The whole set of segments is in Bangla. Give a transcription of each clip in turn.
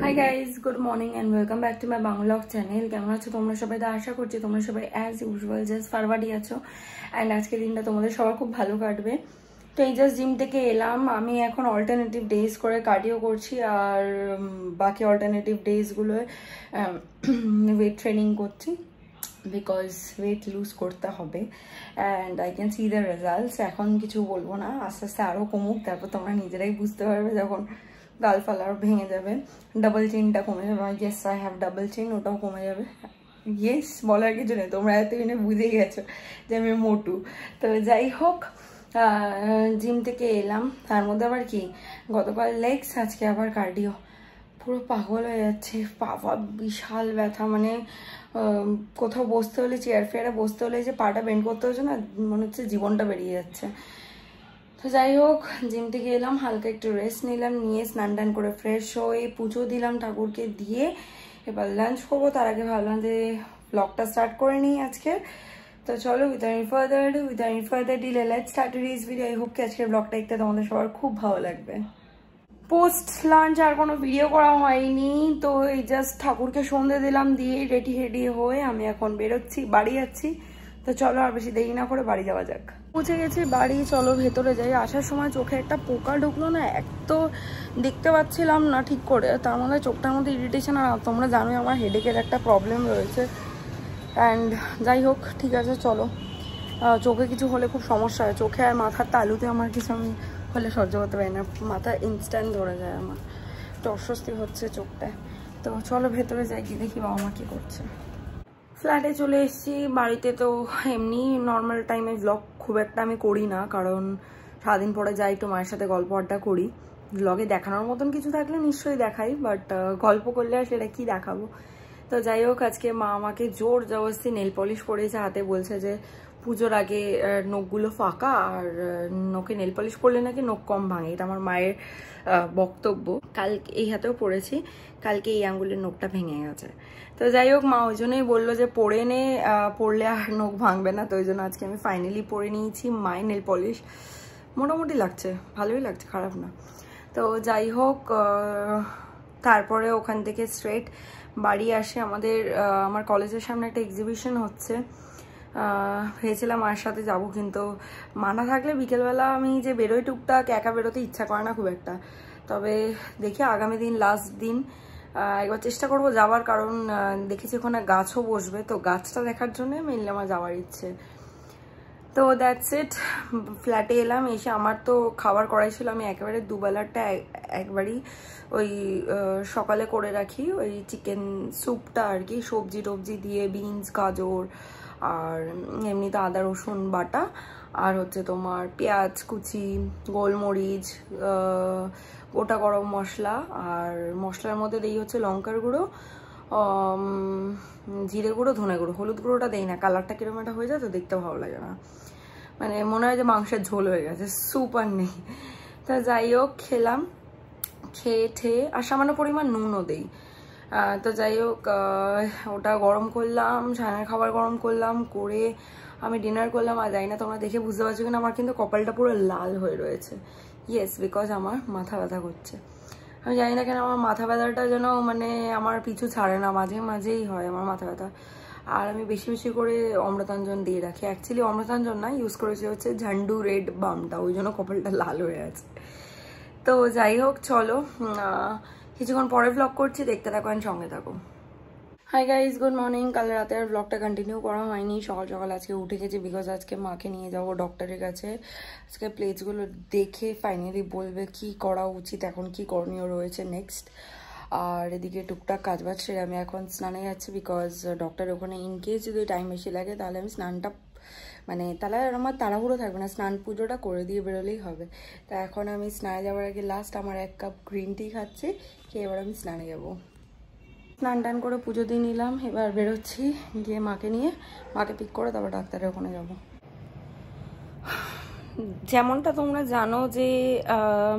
High guys, good morning and welcome back to my vlog channel. কেমন আছো তোমরা সবাই? তো আশা করছি তোমরা সবাই অ্যাজ ইউজুয়াল জাস্ট ফারওয়ার্ডই আছো অ্যান্ড আজকের দিনটা তোমাদের সবার খুব ভালো কাটবে। তো এই জাস্ট জিম থেকে এলাম। আমি এখন অল্টারনেটিভ ডেজ করে কার্ডিও করছি আর বাকি অল্টারনেটিভ ডেজগুলোয় ওয়েট ট্রেনিং করছি বিকজ ওয়েট লুজ করতে হবে and I can see the results. এখন কিছু বলবো না, আস্তে আস্তে আরও কমুক, তারপর তোমরা নিজেরাই বুঝতে পারবে যখন গাল ফাল আরও ভেঙে যাবে, ডাবল চিনটা কমে যাবে। ইয়েস, আই হ্যাভ ডাবল চিন, ওটাও কমে যাবে। ইয়েস বলার কিছু নেই, তোমরা এতদিনে বুঝে গেছো যে আমি মোটু। তো যাই হোক, জিম থেকে এলাম, তার মধ্যে আবার কি গতকাল লেগস, আজকে আবার কার্ডিও। পুরো পাগল হয়ে যাচ্ছে, পা বিশাল ব্যথা, মানে কোথাও বসতে হলে চেয়ার ফেয়ারে বসতে হলে যে পাটা বেন্ড করতে হচ্ছে না, মনে হচ্ছে জীবনটা বেরিয়ে যাচ্ছে। তো যাই হোক, জিম থেকে এলাম, হালকা একটু রেস্ট নিলাম, নিয়ে স্নান টান করে ফ্রেশ হয়ে পুজো দিলাম ঠাকুরকে দিয়ে এবার লাঞ্চ করবো। তার আগে ভাবলাম যে ব্লগটা স্টার্ট করে নিই আজকে। তো চলো, without further delay let's start today's video. I hope কি আজকের ব্লগটা দেখতে তোমাদের সবার খুব ভালো লাগবে। পোস্ট লাঞ্চ আর কোনো ভিডিও করা হয়নি, তো এই জাস্ট ঠাকুরকে সন্ধে দিলাম, দিয়ে রেডি হয়ে আমি এখন বেরোচ্ছি, বাড়ি যাচ্ছি। তো চলো আর বেশি দেরি না করে বাড়ি যাওয়া যাক। পৌঁছে গেছি বাড়ি, চলো ভেতরে যাই। আসার সময় চোখে একটা পোকা ঢুকলো না, এক তো দেখতে পাচ্ছিলাম না ঠিক করে, তার মধ্যে চোখটার মধ্যে ইরিটেশন। আর তোমরা জানোই আমার হেডেকের একটা প্রবলেম রয়েছে অ্যান্ড যাই হোক ঠিক আছে চলো। চোখে কিছু হলে খুব সমস্যা হয়, চোখে আর মাথার তালুতে আমার কিছু আমি হলে সহ্য করতে পারি না, মাথা ইনস্ট্যান্ট ধরে যায় আমার, তো অস্বস্তি হচ্ছে চোখটায়। তো চলো ভেতরে যাই, গিয়ে দেখি বাবা মা কী করছে। ফ্ল্যাটে চলে এসেছি। বাড়িতে তো এমনি নর্মাল টাইমে ব্লগ খুব একটা আমি করি না, কারণ সারাদিন পরে যাই একটু মায়ের সাথে গল্প আড্ডা করি। ব্লগে দেখানোর মতন কিছু থাকলে নিশ্চয়ই দেখাই, বাট গল্প করলে আর সেটা কি দেখাবো। তো যাই হোক, আজকে মা আমাকে জোর জবরদস্তি নেল পলিশ পরিয়েছে হাতে, বলছে যে পুজোর আগে নখগুলো ফাঁকা আর নখে নেল পলিশ পরলে নাকি নখ কম ভাঙে, এটা আমার মায়ের বক্তব্য। কালকে এই হাতেও পড়েছি, কালকে এই আঙ্গুলের নখটা ভেঙে গেছে। তো যাই হোক, মা ওই জন্যই বললো যে পরে নে, পরলে আর নখ ভাঙবে না। তো ওই জন্য আজকে আমি ফাইনালি পরে নিয়েছি মায়ের নেল পলিশ। মোটামুটি লাগছে, ভালোই লাগছে, খারাপ না। তো যাই হোক, তারপরে ওখান থেকে স্ট্রেট বাড়ি আসে। আমার কলেজের সামনে একটা এক্সিবিশন হচ্ছে, ভেবেছিলাম মার সাথে যাব, কিন্তু মা না থাকলে বিকেলবেলা আমি যে বেরোই টুকটাক, একা বেরোতে ইচ্ছা করে না খুব একটা। তবে দেখি আগামী দিন লাস্ট দিন একবার চেষ্টা করব যাওয়ার, কারণ দেখেছি ওখানে গাছও বসবে, তো গাছটা দেখার জন্য মেনলি আমার যাওয়ার ইচ্ছে। তো দ্যাটস ইট, ফ্ল্যাটে এলাম, এসে আমার তো খাবার করাই ছিল, আমি একেবারে দুবেলারটা একবারই ওই সকালে করে রাখি, ওই চিকেন স্যুপটা আর কি, সবজি টবজি দিয়ে, বিনস, গাজর আর এমনিতে আদা রসুন বাটা, আর হচ্ছে তোমার পেঁয়াজ কুচি, গোলমরিচ, গোটা গরম মশলা, আর মশলার মধ্যে দেই হচ্ছে লঙ্কার গুঁড়ো, জিরে গুঁড়ো, ধনে গুঁড়ো। হলুদ গুঁড়োটা দেই না, কালারটা কিরকম একটা হয়ে যায় তো দেখতে ভালো লাগে না, মানে মনে হয় যে মাংসের ঝোল হয়ে গেছে, স্যুপ আর নেই। তা যাই হোক, খেলাম, খেয়ে আর সামান্য পরিমাণ নুনও দেই। তো যাই হোক, ওটা গরম করলাম, ছানার খাবার গরম করলাম, করে আমি ডিনার করলাম। আর যাই না তোমরা দেখে বুঝতে পারছো কিনা, আমার কিন্তু কপালটা পুরো লাল হয়ে রয়েছে। ইয়েস, বিকজ আমার মাথা ব্যথা করছে। আমি জানি না কেন আমার মাথা ব্যথাটা যেন মানে আমার পিছু ছাড়ে না, মাঝে মাঝেই হয় আমার মাথা ব্যথা। আর আমি বেশি বেশি করে অমৃতাঞ্জন দিয়ে রাখি, অ্যাকচুয়ালি অমৃতাঞ্জন না, ইউজ করেছি হচ্ছে ঝান্ডু রেড বামটা, ওই জন্য কপালটা লাল হয়ে আছে। তো যাই হোক চলো, কিছুক্ষণ পরে ব্লগ করছি, দেখতে থাকো আর সঙ্গে থাকো। High guys, good morning. কাল রাতে আর ব্লগটা কন্টিনিউ করা হয়নি, সকাল সকাল আজকে উঠে গেছি, বিকজ আজকে মাকে নিয়ে যাবো ডক্টরের কাছে। আজকে প্লেটসগুলো দেখে ফাইনালি বলবে কি করা উচিত, এখন কি করণীয় রয়েছে নেক্সট। আর এদিকে টুকটাক কাজবাজ সেরে আমি এখন স্নানে যাচ্ছি, বিকজ ডক্টর ওখানে ইনকেস যদি টাইম বেশি লাগে তাহলে আমি স্নানটা মানে তাহলে আমার তাড়াহুড়ো থাকবে না, স্নান পুজোটা করে দিয়ে বেরোলেই হবে। তা এখন আমি স্নানে যাওয়ার আগে লাস্ট আমার 1 কাপ গ্রিন টি খাচ্ছি, খেয়ে এবার আমি স্নানে যাবো। স্নান টান করে পুজো দিয়ে নিলাম, এবার বেরোচ্ছি, গিয়ে মাকে নিয়ে, মাকে পিক করে তারপর ডাক্তারের ওখানে যাব। যেমনটা তোমরা জানো যে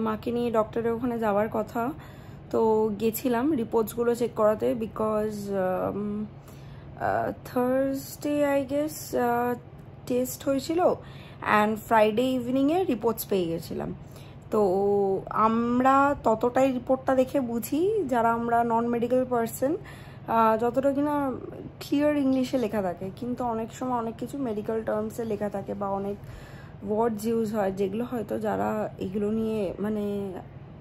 মাকে নিয়ে ডক্টরের ওখানে যাওয়ার কথা, তো গেছিলাম রিপোর্টসগুলো চেক করাতে, because Thursday I guess test হয়েছিল অ্যান্ড ফ্রাইডে ইভিনিংয়ে রিপোর্টস পেয়ে গেছিলাম। তো আমরা ততটাই রিপোর্টটা দেখে বুঝি যারা আমরা নন মেডিকেল পার্সন, যতটা কিনা ক্লিয়ার ইংলিশে লেখা থাকে, কিন্তু অনেক সময় অনেক কিছু মেডিকেল টার্মসে লেখা থাকে বা অনেক ওয়ার্ডস ইউজ হয় যেগুলো হয়তো যারা এগুলো নিয়ে মানে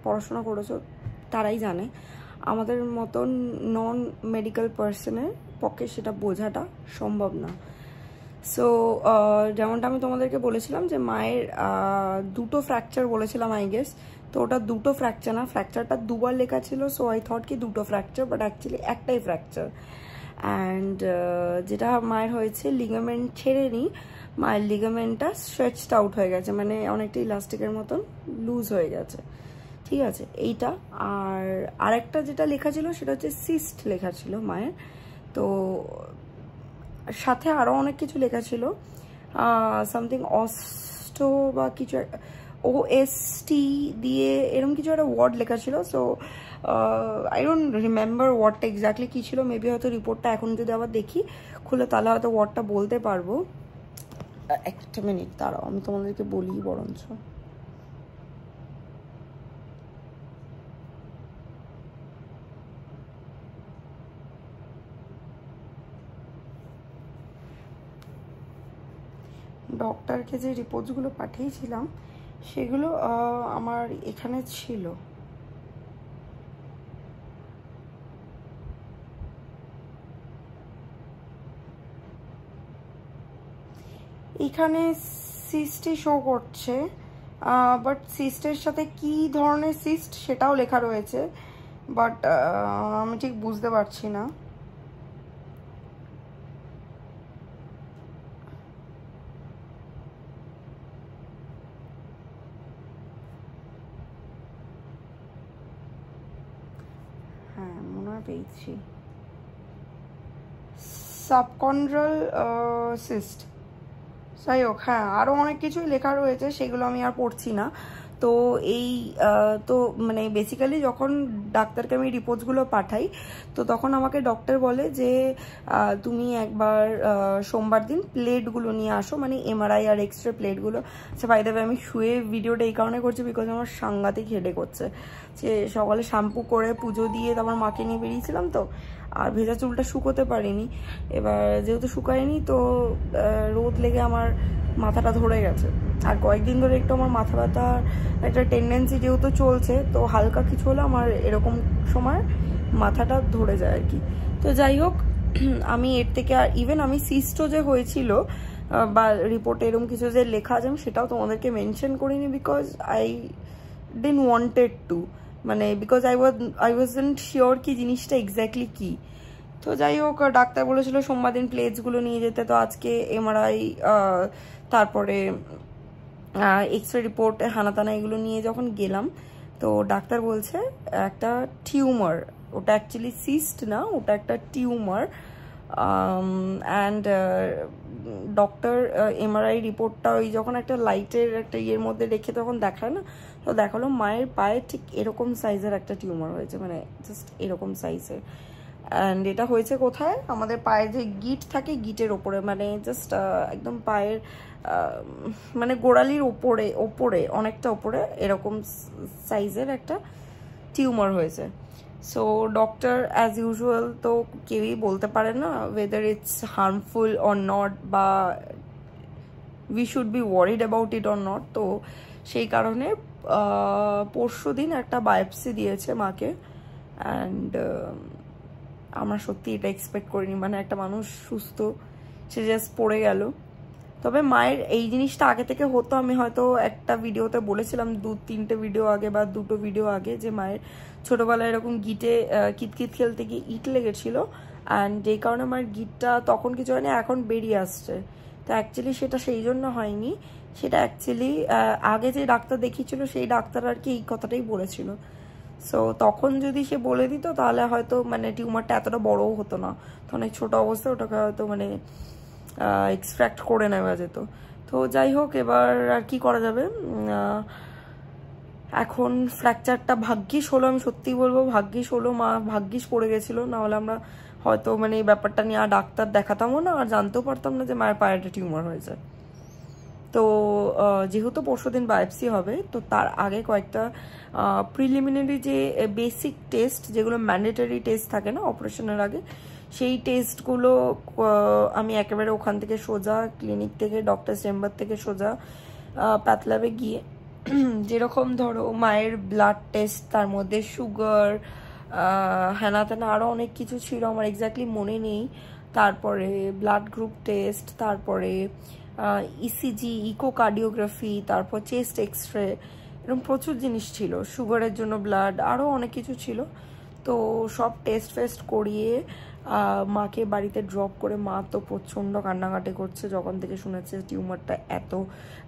পড়াশোনা করেছো তারাই জানে। আমাদের মতন নন মেডিকেল পার্সনের পক্ষে সেটা বোঝাটা সম্ভব না। সো যেমনটা আমি তোমাদেরকে বলেছিলাম যে মায়ের 2টো ফ্র্যাকচার বলেছিলাম আই গেস, তো ওটা 2টো ফ্র্যাকচার না, ফ্র্যাকচারটা 2বার লেখা ছিল। সো আই থট কি 2টো ফ্র্যাকচার, বাট অ্যাকচুয়ালি একটাই ফ্র্যাকচার। অ্যান্ড যেটা মায়ের হয়েছে, লিগামেন্ট ছেড়ে নি, মায়ের লিগামেন্টটা স্ট্রেচড আউট হয়ে গেছে, মানে অনেকটা ইলাস্টিকের মতন লুজ হয়ে গেছে, ঠিক আছে এইটা। আর আরেকটা যেটা লেখা ছিল সেটা হচ্ছে সিস্ট লেখা ছিল মায়ের, তো সাথে আরও অনেক কিছু লেখা ছিল, সামথিং অস্টো বা কিছু OST দিয়ে এরকম কিছু একটা ওয়ার্ড লেখা ছিল। সো আই ডোন্ট রিমেম্বার ওয়ার্ডটা এক্স্যাক্টলি কী ছিল, মেবি হয়তো রিপোর্টটা এখন যদি আবার দেখি খুলে তাহলে হয়তো ওয়ার্ডটা বলতে পারবো। একটা মিনিট দাঁড়াও, আমি তোমাদেরকে বলি বরঞ্চ। ডক্টরকে যে রিপোর্টসগুলো পাঠিয়েছিলাম সেগুলো আমার এখানে ছিল। এখানে সিস্টই শো করছে, বাট সিস্টের সাথে কি ধরনের সিস্ট সেটাও লেখা রয়েছে, বাট আমি ঠিক বুঝতে পারছি না। হ্যাঁ মনে হয় পেয়েছি, সাবকন্ড্রাল সিস্ট। যাই হোক, হ্যাঁ আরও অনেক কিছুই লেখা রয়েছে, সেগুলো আমি আর পড়ছি না। তো এই তো মানে বেসিক্যালি যখন ডাক্তারকে আমি রিপোর্টসগুলো পাঠাই, তো তখন আমাকে ডক্টর বলে যে তুমি একবার সোমবার দিন প্লেটগুলো নিয়ে আসো, মানে MRI আর এক্সরে প্লেটগুলো। আচ্ছা বাই দ্য ওয়ে, আমি শুয়ে ভিডিওটা এই কারণে করছি বিকজ আমার সাংঘাতিক হেডেক হচ্ছে, যে সকালে শ্যাম্পু করে পুজো দিয়ে তারপর মাকে নিয়ে বেরিয়েছিলাম, তো আর ভেজা চুলটা শুকোতে পারিনি। এবার যেহেতু শুকায়নি, তো রোদ লেগে আমার মাথাটা ধরে গেছে, আর কয়েকদিন ধরে একটু আমার মাথা ব্যথার একটা টেন্ডেন্সি যেহেতু চলছে, তো হালকা কিছু হলে আমার এরকম সময় মাথাটা ধরে যায় আর কি। তো যাই হোক, আমি এর থেকে আর ইভেন আমি সিস্টো যে হয়েছিল বা রিপোর্টে এরকম কিছু যে লেখা আছে আমি সেটাও তোমাদেরকে মেনশন করিনি, because I didn't wanted to, মানে বিকজ আই ওয়াজন্ট শিওর কি জিনিসটা এক্স্যাক্টলি কি। তো যাই হোক, ডাক্তার বলেছিল সোমবার দিন প্লেটসগুলো নিয়ে যেতে, তো আজকে MRI তারপরে এক্সরে রিপোর্ট হানাতানা এগুলো নিয়ে যখন গেলাম, তো ডাক্তার বলছে একটা টিউমার, ওটা অ্যাকচুয়ালি সিস্ট না, ওটা একটা টিউমার। অ্যান্ড ডক্টর MRI রিপোর্টটা ওই যখন একটা লাইটের একটা ইয়ের মধ্যে রেখে তখন দেখায় না, তো দেখালো মায়ের পায়ে ঠিক এরকম সাইজের একটা টিউমার হয়েছে, মানে জাস্ট এরকম সাইজের। অ্যান্ড এটা হয়েছে কোথায়, আমাদের পায়ের যে গিট থাকে গিটের ওপরে, মানে জাস্ট একদম পায়ের মানে গোড়ালির ওপরে অনেকটা ওপরে এরকম সাইজের একটা টিউমার হয়েছে। সো ডক্টর অ্যাজ ইউজুয়াল তো কেউই বলতে পারে না whether it's harmful or not, বা we should be worried about it or not. তো সেই কারণে পরশু দিন একটা বায়োপসি দিয়েছে মাকে। অ্যান্ড আমরা সত্যি এটা এক্সপেক্ট করিনি, মানে একটা মানুষ সুস্থ সে জাস্ট পড়ে গেল। তবে মায়ের এই জিনিসটা আগে থেকে হতো, আমি হয়তো একটা ভিডিওতে বলেছিলাম 2-3টে ভিডিও আগে বা 2টো ভিডিও আগে, যে মায়ের ছোটোবেলায় এরকম গিটে কিতকিত খেলতে গিয়ে ইট লেগেছিল, অ্যান্ড যেই কারণে মায়ের গিটটা তখন কিছু হয়নি, এখন বেরিয়ে আসছে। তো অ্যাকচুয়ালি সেটা সেই জন্য হয়নি, সেটা অ্যাকচুয়ালি আগে যে ডাক্তার দেখিয়েছিল সেই ডাক্তার আর কি এই কথাটাই বলেছিল। সো তখন যদি সে বলে দিত তাহলে হয়তো মানে টিউমারটা এতটা বড়ও হতো না, তো অনেক ছোটো অবস্থায় ওটাকে হয়তো মানে এক্সট্র্যাক্ট করে নেওয়া যেত। তো যাই হোক, এবার আর কি করা যাবে। এখন ফ্র্যাকচারটা ভাগ্যিস হলো, আমি সত্যি বলবো ভাগ্যিস হলো, মা ভাগ্যিস পড়ে গেছিলো, নাহলে আমরা হয়তো মানে এই ব্যাপারটা নিয়ে আর ডাক্তার দেখাতামও না, আর জানতেও পারতাম না যে মায়ের পায়ে একটা টিউমার হয়েছে। তো যেহেতু পরশুদিন বায়োপসি হবে, তো তার আগে কয়েকটা প্রিলিমিনারি যে বেসিক টেস্ট, যেগুলো ম্যান্ডেটরি টেস্ট থাকে না অপারেশনের আগে, সেই টেস্টগুলো আমি একেবারে ওখান থেকে সোজা ক্লিনিক থেকে, ডক্টর চেম্বার থেকে সোজা প্যাথ ল্যাবে গিয়ে, যেরকম ধরো মায়ের ব্লাড টেস্ট, তার মধ্যে সুগার, হ্যানা তেনা আরও অনেক কিছু ছিল, আমার এক্স্যাক্টলি মনে নেই, তারপরে ব্লাড গ্রুপ টেস্ট, তারপরে ইসিজি, ইকোকার্ডিওগ্রাফি, তারপর চেস্ট এক্সরে, এরকম প্রচুর জিনিস ছিল, সুগারের জন্য ব্লাড, আরও অনেক কিছু ছিল। তো সব টেস্ট ফেস্ট করিয়ে মাকে বাড়িতে ড্রপ করে, মা তো প্রচণ্ড কান্নাকাটি করছে যখন থেকে শুনেছে টিউমারটা এত,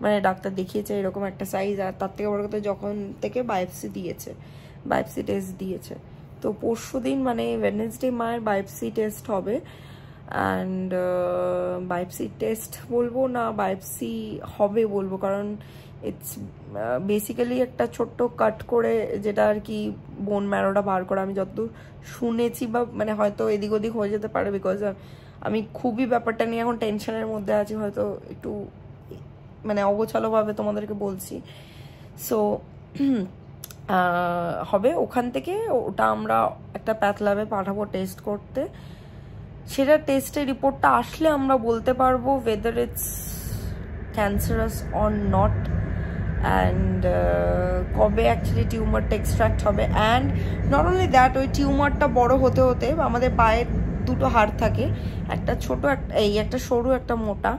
মানে ডাক্তার দেখিয়েছে এরকম একটা সাইজ, আর তার থেকে বড় কথা যখন থেকে বায়োপসি দিয়েছে, বায়োপসি টেস্ট দিয়েছে। তো পরশুদিন মানে ওয়েডনেসডে মায়ের বায়োপসি টেস্ট হবে। অ্যান্ড বায়োপসি টেস্ট বলবো না, বায়োপসি হবে বলবো, কারণ ইটস বেসিক্যালি একটা ছোট্ট কাট করে, যেটা আর কি বোন ম্যারোটা বার করে, আমি যতদূর শুনেছি, বা মানে হয়তো এদিক ওদিক হয়ে যেতে পারে, বিকজ আমি খুবই ব্যাপারটা নিয়ে এখন টেনশনের মধ্যে আছি, হয়তো একটু মানে অগোছালোভাবে তোমাদেরকে বলছি। সো হবে ওখান থেকে, ওটা আমরা একটা প্যাথ ল্যাবে পাঠাবো টেস্ট করতে। সেটা টেস্টের রিপোর্টটা আসলে আমরা বলতে পারবো whether it's cancerous or not, and কবে অ্যাকচুয়ালি টিউমারটা এক্সট্রাক্ট হবে। অ্যান্ড নট অনলি দ্যাট, ওই টিউমারটা বড় হতে হতে আমাদের পায়ের দুটো হাড় থাকে, একটা ছোট, একটা সরু, একটা মোটা।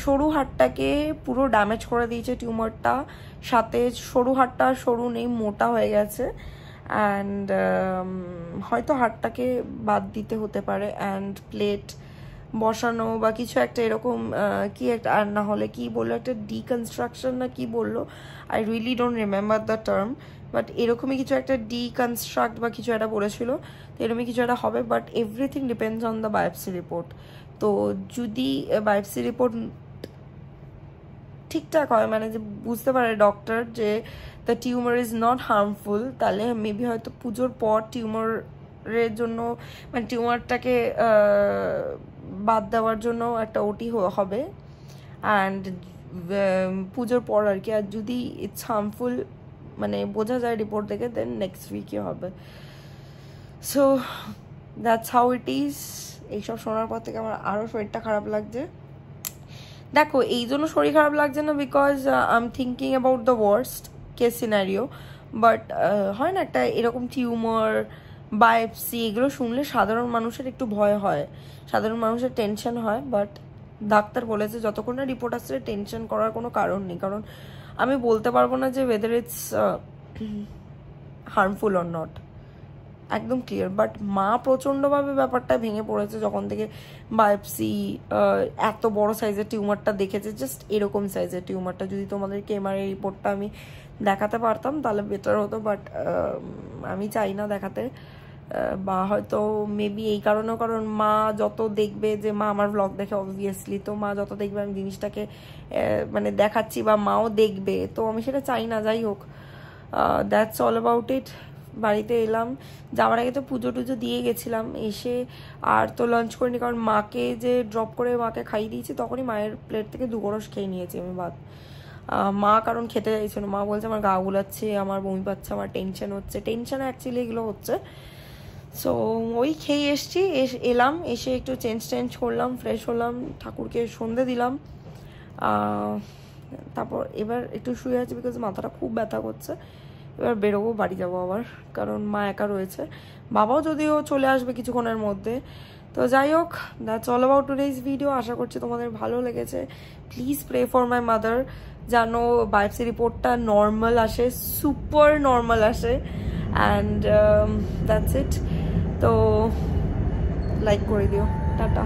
সরু হাড়টাকে পুরো ড্যামেজ করে দিয়েছে টিউমারটা, সাথে সরু হাড়টা সরু নেই, মোটা হয়ে গেছে। অ্যান্ড হয়তো হাড়টাকে বাদ দিতে হতে পারে, অ্যান্ড প্লেট বসানো বা কিছু একটা এরকম কি একটা, আর না হলে কি বললো, একটা ডিকনস্ট্রাকশন না কি বললো, I really don't remember the term, but এরকমই কিছু একটা ডিকনস্ট্রাক্ট বা কিছু একটা বলেছিল, তো এরকমই কিছু একটা হবে। But everything depends on the biopsy report. তো যদি বায়োপসি রিপোর্ট ঠিকঠাক হয়, মানে যে বুঝতে পারে ডক্টর যে the tumour is not harmful, তাহলে মেবি হয়তো পুজোর পর টিউমারের জন্য, মানে টিউমারটাকে বাদ দেওয়ার জন্য একটা ওটি হবে, অ্যান্ড পুজোর পর আর কি। আর যদি ইটস হার্মফুল মানে বোঝা যায় রিপোর্ট দেখে, দেন নেক্সট উইকে হবে। So that's how it is. এইসব শোনার পর থেকে আমার আরও শরীরটা খারাপ লাগছে। দেখো, এই জন্য শরীর খারাপ লাগছে না because I am thinking about the worst case scenario, but হয় না একটা এরকম টিউমার, বায়োপসি, এগুলো শুনলে সাধারণ মানুষের একটু ভয় হয়, সাধারণ মানুষের টেনশন হয়। বাট ডাক্তার বলেছে যতক্ষণ না রিপোর্ট আসছে টেনশন করার কোনো কারণ নেই, কারণ আমি বলতে পারবো না যে weather it's harmful or not, একদম ক্লিয়ার। বাট মা প্রচণ্ডভাবে ব্যাপারটা ভেঙে পড়েছে যখন থেকে বায়োপসি, এত বড় সাইজের টিউমারটা দেখেছে, জাস্ট এরকম সাইজের টিউমারটা। যদি তোমাদেরকে এমআরআই রিপোর্টটা আমি দেখাতে পারতাম তাহলে বেটার হতো, বাট আমি চাই না দেখাতে, বা হয়তো মেবি এই কারণেও, কারণ মা যত দেখবে, যে মা আমার ব্লগ দেখে অবভিয়াসলি, তো মা যত দেখবে আমি জিনিসটাকে মানে দেখাচ্ছি বা মাও দেখবে, তো আমি সেটা চাই না। যাই হোক, দ্যাটস অল অ্যাবাউট ইট। বাড়িতে এলাম, যাওয়ার আগে তো পুজো টুজো দিয়ে গেছিলাম, এসে আর তো লাঞ্চ করিনি, কারণ মাকে যে ড্রপ করে মাকে খাইয়ে দিয়েছি তখনই মায়ের প্লেট থেকে 2 গরস খেয়ে নিয়েছি আমি ভাত। মা কারণ খেতে চাইছিল, মা বলছে আমার গা গুলাচ্ছে, আমার বমি পাচ্ছে, আমার টেনশন হচ্ছে, টেনশনে অ্যাকচুয়ালি এগুলো হচ্ছে। সো ওই খেয়ে এলাম, এসে একটু চেঞ্জ করলাম, ফ্রেশ হলাম, ঠাকুরকে সন্ধে দিলাম, তারপর এবার একটু শুয়ে আছি বিকজ মাথাটা খুব ব্যথা করছে। এবার বেরোবো, বাড়ি যাবো আবার, কারণ মা একা রয়েছে, বাবাও যদিও চলে আসবে কিছুক্ষণের মধ্যে। তো যাই হোক, that's all about today's video. আশা করছি তোমাদের ভালো লেগেছে। Please pray for my mother, যেন বায়োপসি রিপোর্টটা নর্মাল আসে, সুপার নর্মাল আসে, অ্যান্ড দ্যাটস ইট। তো লাইক করে দিও, টাটা।